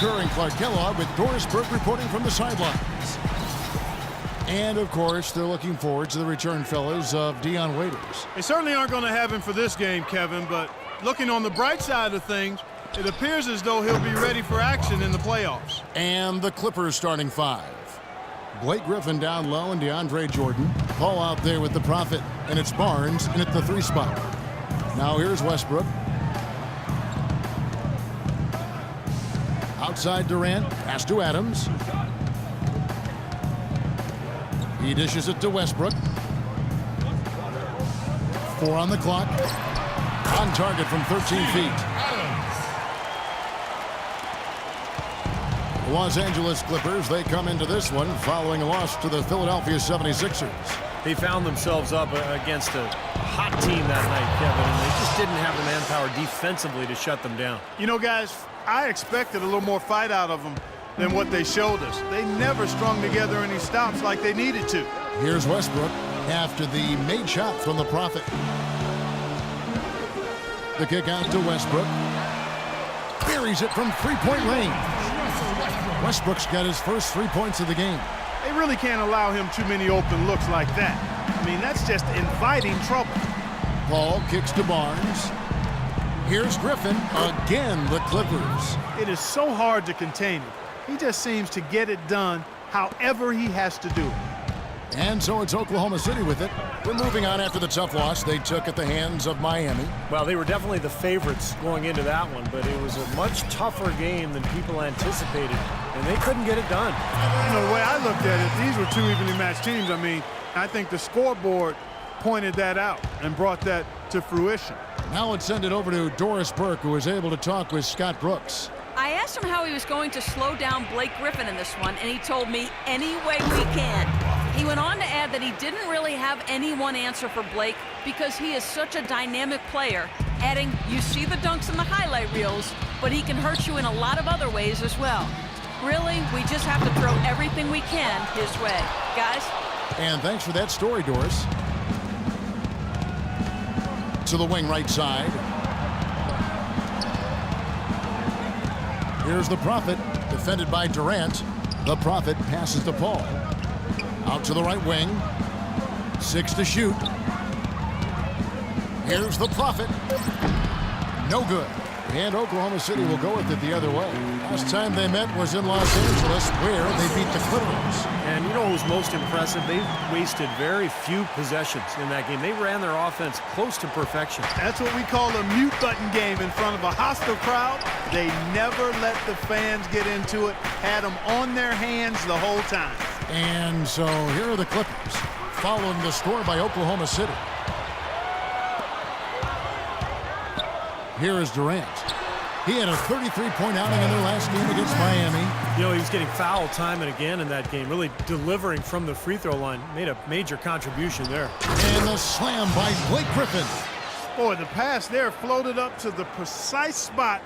And Clark Kellogg with Doris Burke reporting from the sidelines. And, of course, they're looking forward to the return, fellas, of Dion Waiters. They certainly aren't going to have him for this game, Kevin, but looking on the bright side of things, it appears as though he'll be ready for action in the playoffs. And the Clippers starting five. Blake Griffin down low and DeAndre Jordan. Paul out there with the Prophet, and it's Barnes in at the 3 spot. Now here's Westbrook. Outside Durant, pass to Adams. He dishes it to Westbrook. 4 on the clock. On target from 13 feet. The Los Angeles Clippers, they come into this one following a loss to the Philadelphia 76ers. They found themselves up against a hot team that night, Kevin, and they just didn't have the manpower defensively to shut them down. You know, guys, I expected a little more fight out of them than what they showed us. They never strung together any stops like they needed to. Here's Westbrook after the made shot from the Prophet. The kick out to Westbrook. Buries it from three-point range. Westbrook's got his first 3 points of the game. They really can't allow him too many open looks like that. I mean, that's just inviting trouble. Paul kicks to Barnes. Here's Griffin. Again, the Clippers. It is so hard to contain him. He just seems to get it done however he has to do it. And so it's Oklahoma City with it. We're moving on after the tough loss they took at the hands of Miami. Well, they were definitely the favorites going into that one, but it was a much tougher game than people anticipated, and they couldn't get it done. You know, the way I looked at it, these were 2 evenly matched teams. I mean, I think the scoreboard pointed that out and brought that to fruition. Now let's send it over to Doris Burke, who was able to talk with Scott Brooks. I asked him how he was going to slow down Blake Griffin in this one, and he told me any way we can. He went on to add that he didn't really have any one answer for Blake because he is such a dynamic player, adding, you see the dunks in the highlight reels, but he can hurt you in a lot of other ways as well. Really, we just have to throw everything we can his way. Guys? And thanks for that story, Doris. To the wing right side. Here's the Prophet, defended by Durant. The Prophet passes to Paul. Out to the right wing. 6 to shoot. Here's the Prophet. No good. And Oklahoma City will go with it the other way. Last time they met was in Los Angeles, where they beat the Clippers. And you know what was most impressive? They wasted very few possessions in that game. They ran their offense close to perfection. That's what we call a mute button game in front of a hostile crowd. They never let the fans get into it, had them on their hands the whole time. And so here are the Clippers, following the score by Oklahoma City. Here is Durant. He had a 33-point outing in their last game against Miami. You know, he was getting fouled time and again in that game, really delivering from the free throw line. Made a major contribution there. And the slam by Blake Griffin. Boy, the pass there floated up to the precise spot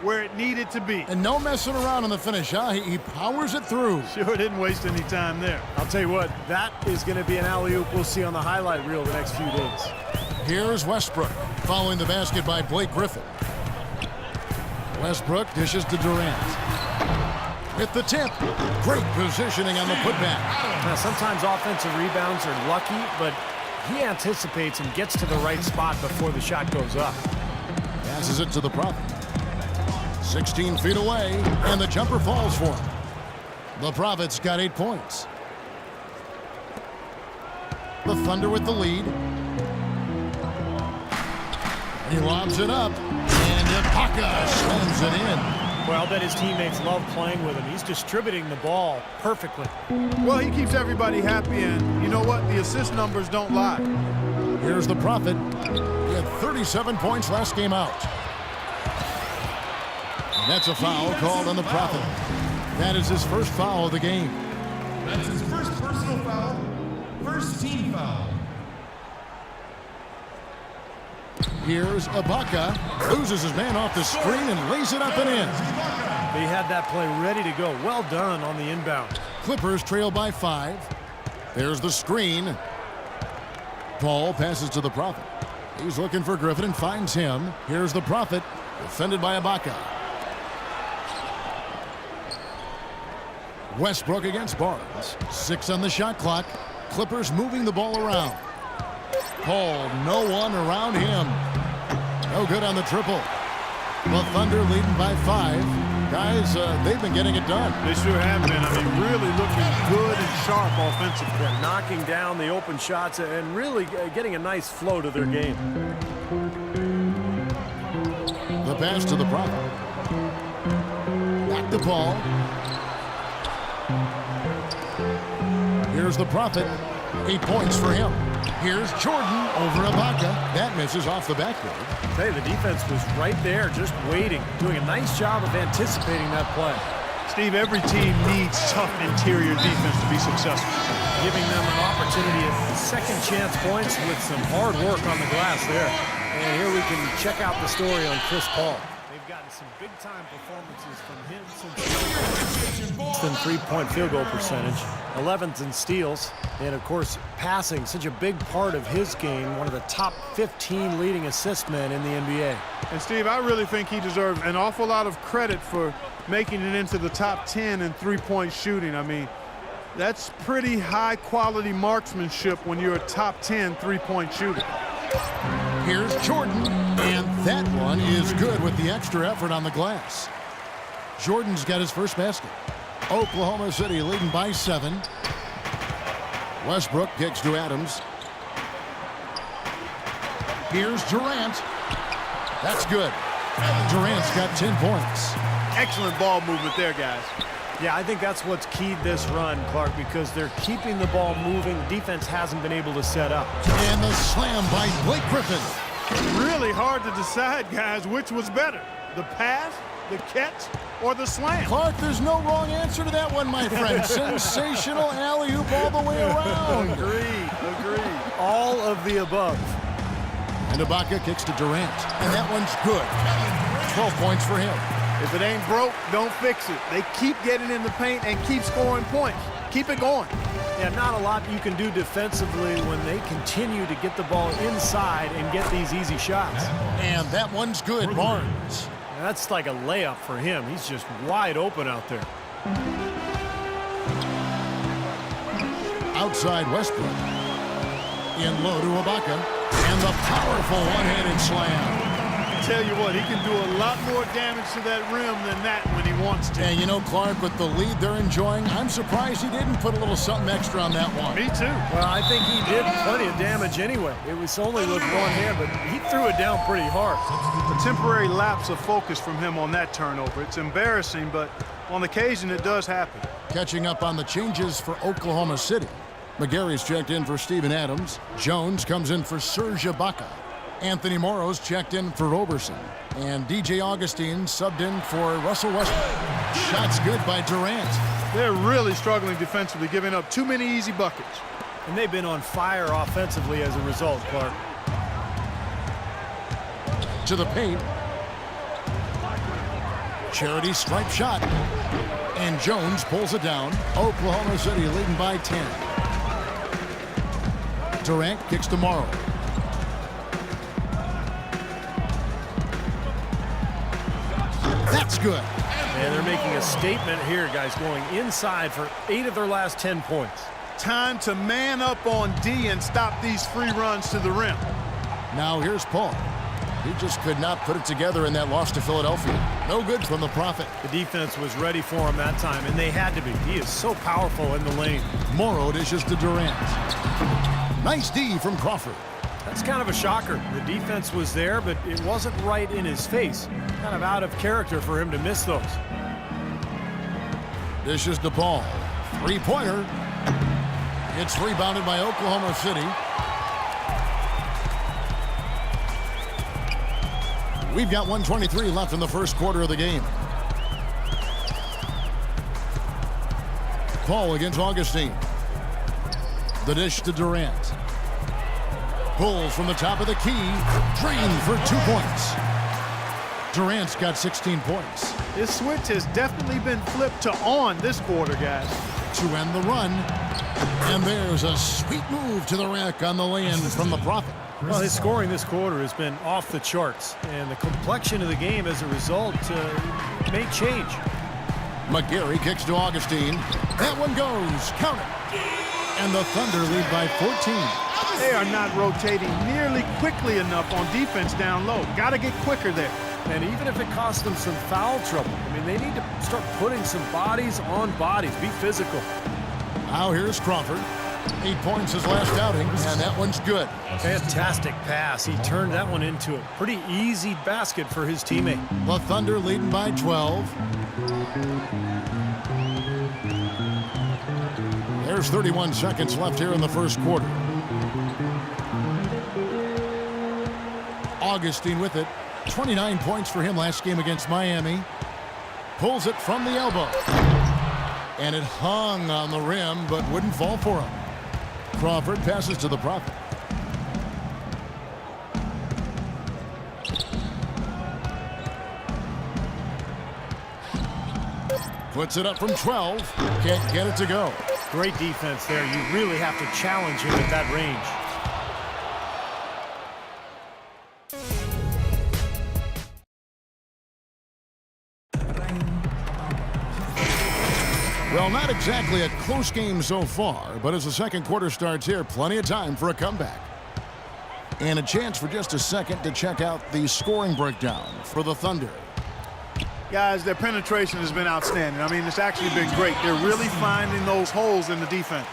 where it needed to be. And no messing around in the finish, huh? He powers it through. Sure didn't waste any time there. I'll tell you what, that is going to be an alley-oop we'll see on the highlight reel the next few days. Here's Westbrook, following the basket by Blake Griffin. Westbrook dishes to Durant. With the tip. Great positioning on the putback. Now, sometimes offensive rebounds are lucky, but he anticipates and gets to the right spot before the shot goes up. Passes it to the Prophet. 16 feet away, and the jumper falls for him. The Prophet's got 8 points. The Thunder with the lead. He lobs it up, and Ibaka slams it in. Well, I'll bet his teammates love playing with him. He's distributing the ball perfectly. Well, he keeps everybody happy, and you know what? The assist numbers don't lie. Here's the Prophet. He had 37 points last game out. And that's a foul called on the Prophet. That is his first foul of the game. That's his first personal foul, first team foul. Here's Ibaka, loses his man off the screen and lays it up and in. They had that play ready to go. Well done on the inbound. Clippers trail by 5. There's the screen. Paul passes to the Prophet. He's looking for Griffin and finds him. Here's the Prophet, defended by Ibaka. Westbrook against Barnes. 6 on the shot clock. Clippers moving the ball around. Paul, no one around him. No good on the triple. The Thunder leading by 5. Guys, they've been getting it done. They sure have been. I mean, really looking good and sharp offensively. They're knocking down the open shots and really getting a nice flow to their game. The pass to the Prophet. Back to Paul. Here's the Prophet. 8 points for him. Here's Jordan over Ibaka. That misses off the backboard. Hey, the defense was right there, just waiting, doing a nice job of anticipating that play. Steve, every team needs tough interior defense to be successful. Giving them an opportunity at second chance points with some hard work on the glass there. And here we can check out the story on Chris Paul. They've gotten some big-time performances from him since than three-point field goal percentage, 11th in steals, and of course passing, such a big part of his game, one of the top 15 leading assist men in the NBA. And Steve, I really think he deserves an awful lot of credit for making it into the top 10 in three-point shooting. I mean, that's pretty high-quality marksmanship when you're a top 10 three-point shooter. Here's Jordan, and that one is good with the extra effort on the glass. Jordan's got his first basket. Oklahoma City leading by 7. Westbrook kicks to Adams. Here's Durant. That's good. Durant's got 10 points. Excellent ball movement there, guys. Yeah, I think that's what's keyed this run, Clark, because they're keeping the ball moving. The defense hasn't been able to set up. And the slam by Blake Griffin. Really hard to decide, guys, which was better, the pass, the catch, or the slam. Clark, there's no wrong answer to that one, my friend. Sensational alley-oop all the way around. Agreed. All of the above. And Ibaka kicks to Durant, and that one's good. 12 points for him. If it ain't broke, don't fix it. They keep getting in the paint and keep scoring points. Keep it going. Yeah, not a lot you can do defensively when they continue to get the ball inside and get these easy shots. And that one's good, Barnes. That's like a layup for him. He's just wide open out there. Outside Westbrook. In low to Ibaka. And the powerful one-handed slam. Tell you what, he can do a lot more damage to that rim than that when he wants to. And you know, Clark, with the lead they're enjoying, I'm surprised he didn't put a little something extra on that one. Me too. Well, I think he did plenty of damage anyway. It was only with one hand, but he threw it down pretty hard. A temporary lapse of focus from him on that turnover. It's embarrassing, but on occasion it does happen. Catching up on the changes for Oklahoma City. McGarry's checked in for Steven Adams. Jones comes in for Serge Ibaka. Anthony Morrow's checked in for Roberson. And DJ Augustine subbed in for Russell Westbrook. Shots good by Durant. They're really struggling defensively, giving up too many easy buckets. And they've been on fire offensively as a result, Clark. To the paint. Charity stripe shot. And Jones pulls it down. Oklahoma City leading by 10. Durant kicks to Morrow. That's good. And they're making a statement here, guys, going inside for 8 of their last 10 points. Time to man up on D and stop these free runs to the rim. Now here's Paul. He just could not put it together in that loss to Philadelphia. No good from the Prophet. The defense was ready for him that time, and they had to be. He is so powerful in the lane. Morrow dishes to Durant. Nice D from Crawford. That's kind of a shocker. The defense was there, but it wasn't right in his face. Kind of out of character for him to miss those. Dishes to Paul. Three-pointer. It's rebounded by Oklahoma City. We've got 1:23 left in the first quarter of the game. Paul against Augustine. The dish to Durant. Pulls from the top of the key. Drained for 2 points. Durant's got 16 points. This switch has definitely been flipped to on this quarter, guys. To end the run. And there's a sweet move to the rack on the lay-in from the Prophet. Well, his scoring this quarter has been off the charts, and the complexion of the game as a result may change. McGarry kicks to Augustine. That one goes. Count it. And the Thunder lead by 14. They are not rotating nearly quickly enough on defense down low. Got to get quicker there. And even if it costs them some foul trouble, I mean, they need to start putting some bodies on bodies. Be physical. Now here's Crawford. 8 points his last outing, and that one's good. Fantastic pass. He turned that one into a pretty easy basket for his teammate. The Thunder leading by 12. There's 31 seconds left here in the first quarter. Augustine with it. 29 points for him last game against Miami. Pulls it from the elbow. And it hung on the rim, but wouldn't fall for him. Crawford passes to the Prophet. Puts it up from 12. Can't get it to go. Great defense there. You really have to challenge him at that range. Well, not exactly a close game so far, but as the second quarter starts here, plenty of time for a comeback. And a chance for just a second to check out the scoring breakdown for the Thunder. Guys, their penetration has been outstanding. I mean, it's actually been great. They're really finding those holes in the defense.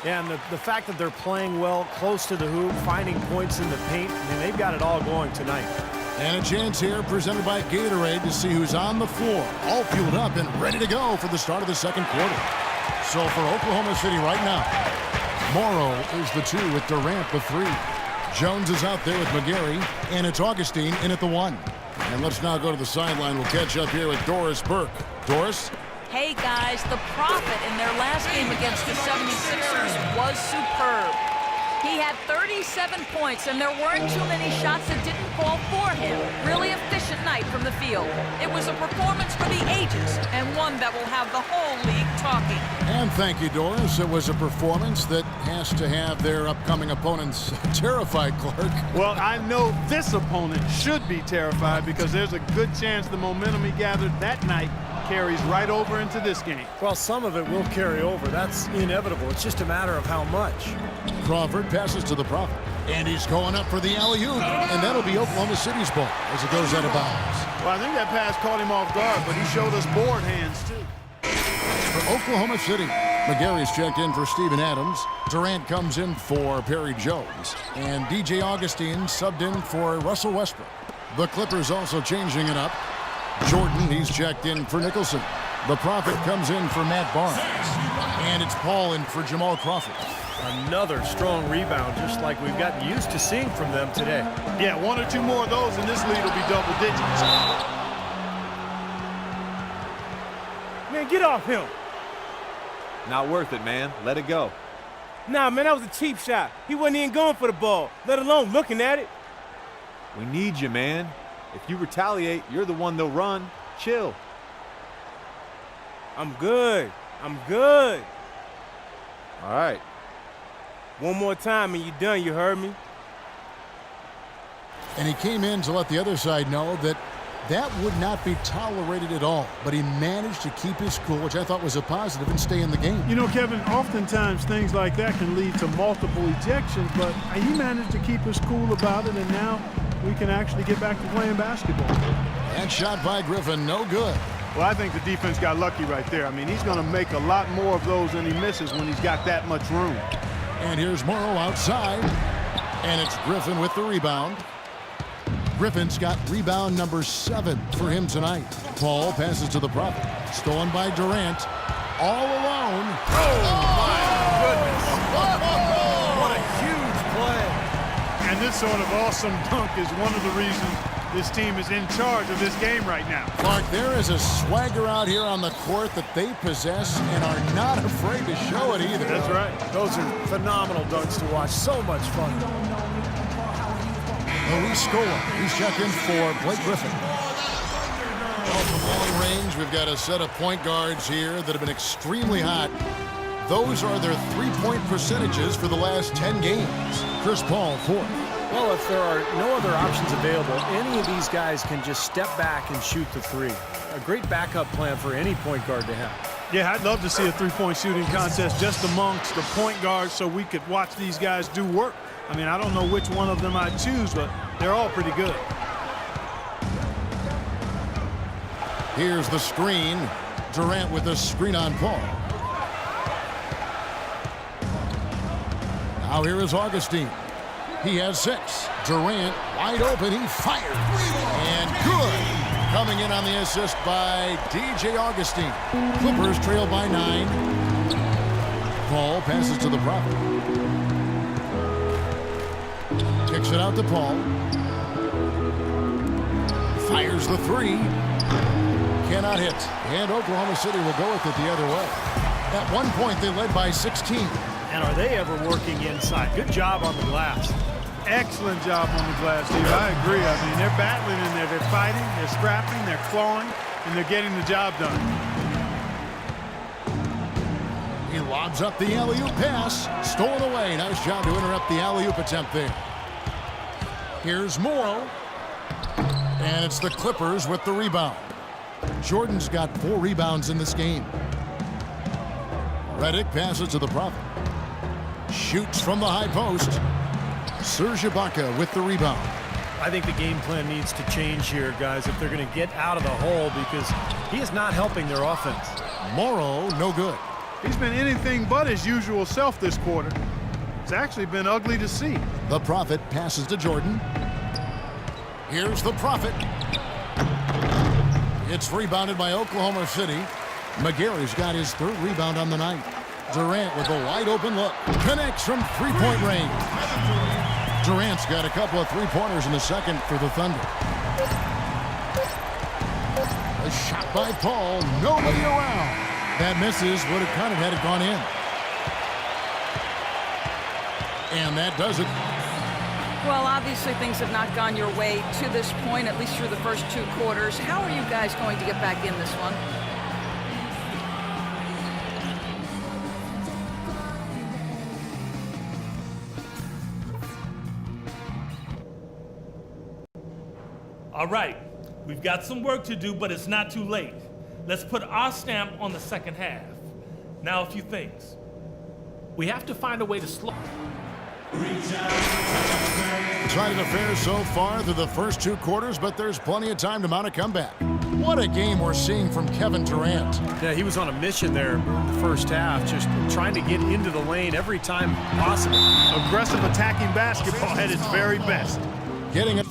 Yeah, and the fact that they're playing well close to the hoop, finding points in the paint, I mean, they've got it all going tonight. And a chance here presented by Gatorade to see who's on the floor, all fueled up and ready to go for the start of the second quarter. So for Oklahoma City right now, Morrow is the 2 with Durant the 3. Jones is out there with McGarry, and it's Augustine in at the 1. And let's now go to the sideline. We'll catch up here with Doris Burke. Doris? Hey guys, the Prophet in their last game against the 76ers was superb. He had 37 points, and there weren't too many shots that didn't fall for him. Really efficient night from the field. It was a performance for the ages, and one that will have the whole league talking. And thank you, Doris. It was a performance that has to have their upcoming opponents terrified, Clark. Well, I know this opponent should be terrified because there's a good chance the momentum he gathered that night carries right over into this game. Well, some of it will carry over. That's inevitable. It's just a matter of how much. Crawford passes to the Prophet. And he's going up for the alley-oop. And that'll be Oklahoma City's ball as it goes out of bounds. Well, I think that pass caught him off guard, but he showed us board hands, too. For Oklahoma City, McGarry's checked in for Steven Adams. Durant comes in for Perry Jones. And DJ Augustine subbed in for Russell Westbrook. The Clippers also changing it up. Jordan, he's checked in for Nicholson. The Prophet comes in for Matt Barnes. And it's Paul in for Jamal Crawford. Another strong rebound, just like we've gotten used to seeing from them today. Yeah, 1 or 2 more of those, and this lead will be double digits. Man, get off him. Not worth it, man. Let it go. Nah, man, that was a cheap shot. He wasn't even going for the ball, let alone looking at it. We need you, man. If you retaliate, you're the one they'll run. Chill. I'm good. I'm good. All right. One more time and you're done, you heard me? And he came in to let the other side know that that would not be tolerated at all. But he managed to keep his cool, which I thought was a positive, and stay in the game. You know, Kevin, oftentimes things like that can lead to multiple ejections, but he managed to keep his cool about it, and now we can actually get back to playing basketball. That shot by Griffin, no good. Well, I think the defense got lucky right there. I mean, he's going to make a lot more of those than he misses when he's got that much room. And here's Morrow outside. And it's Griffin with the rebound. Griffin's got rebound number 7 for him tonight. Paul passes to the Prophet. Stolen by Durant. All alone. My goodness. What a huge play. And this sort of awesome dunk is one of the reasons this team is in charge of this game right now. Clark, there is a swagger out here on the court that they possess and are not afraid to show it either. That's right. Those are phenomenal dunks to watch. So much fun. Luis Scola, he's checked in for Blake Griffin. Well, from long range, we've got a set of point guards here that have been extremely hot. Those are their three-point percentages for the last 10 games. Chris Paul, 4th. Well, if there are no other options available, any of these guys can just step back and shoot the 3. a great backup plan for any point guard to have. Yeah, I'd love to see a three-point shooting contest just amongst the point guards so we could watch these guys do work. I mean, I don't know which one of them I'd choose, but they're all pretty good. Here's the screen. Durant with the screen on Paul. Now here is Augustine. He has 6. Durant wide open. He fires. And good. Coming in on the assist by DJ Augustine. Clippers trail by 9. Paul passes to the Prophet. Kicks it out to Paul. Fires the 3. Cannot hit. And Oklahoma City will go with it the other way. At one point, they led by 16. And are they ever working inside? Good job on the glass. Excellent job on the glass, Steve. I agree. I mean, they're battling in there. They're fighting, they're scrapping, they're clawing, and they're getting the job done. He lobs up the alley-oop pass. Stolen away. Nice job to interrupt the alley-oop attempt there. Here's Morrow. And it's the Clippers with the rebound. Jordan's got 4 rebounds in this game. Redick passes to the Prophet. Shoots from the high post. Serge Ibaka with the rebound. I think the game plan needs to change here, guys, if they're going to get out of the hole, because he is not helping their offense. Morrow, no good. He's been anything but his usual self this quarter. It's actually been ugly to see. The Prophet passes to Jordan. Here's the Prophet. It's rebounded by Oklahoma City. McGarry's got his 3rd rebound on the night. Durant with a wide open look. Connects from 3-point range. Durant's got a couple of 3-pointers in the second for the Thunder. A shot by Paul. Nobody around. That misses. Would have kind of had it gone in. And that does it. Well, obviously things have not gone your way to this point, at least through the first 2 quarters. How are you guys going to get back in this one? All right, we've got some work to do, but it's not too late. Let's put our stamp on the second half. Now, a few things. We have to find a way to slow. Exciting affairs so far through the first 2 quarters, but there's plenty of time to mount a comeback. What a game we're seeing from Kevin Durant. Yeah, he was on a mission there in the first half, just trying to get into the lane every time possible. Aggressive attacking basketball at its very best. Getting it.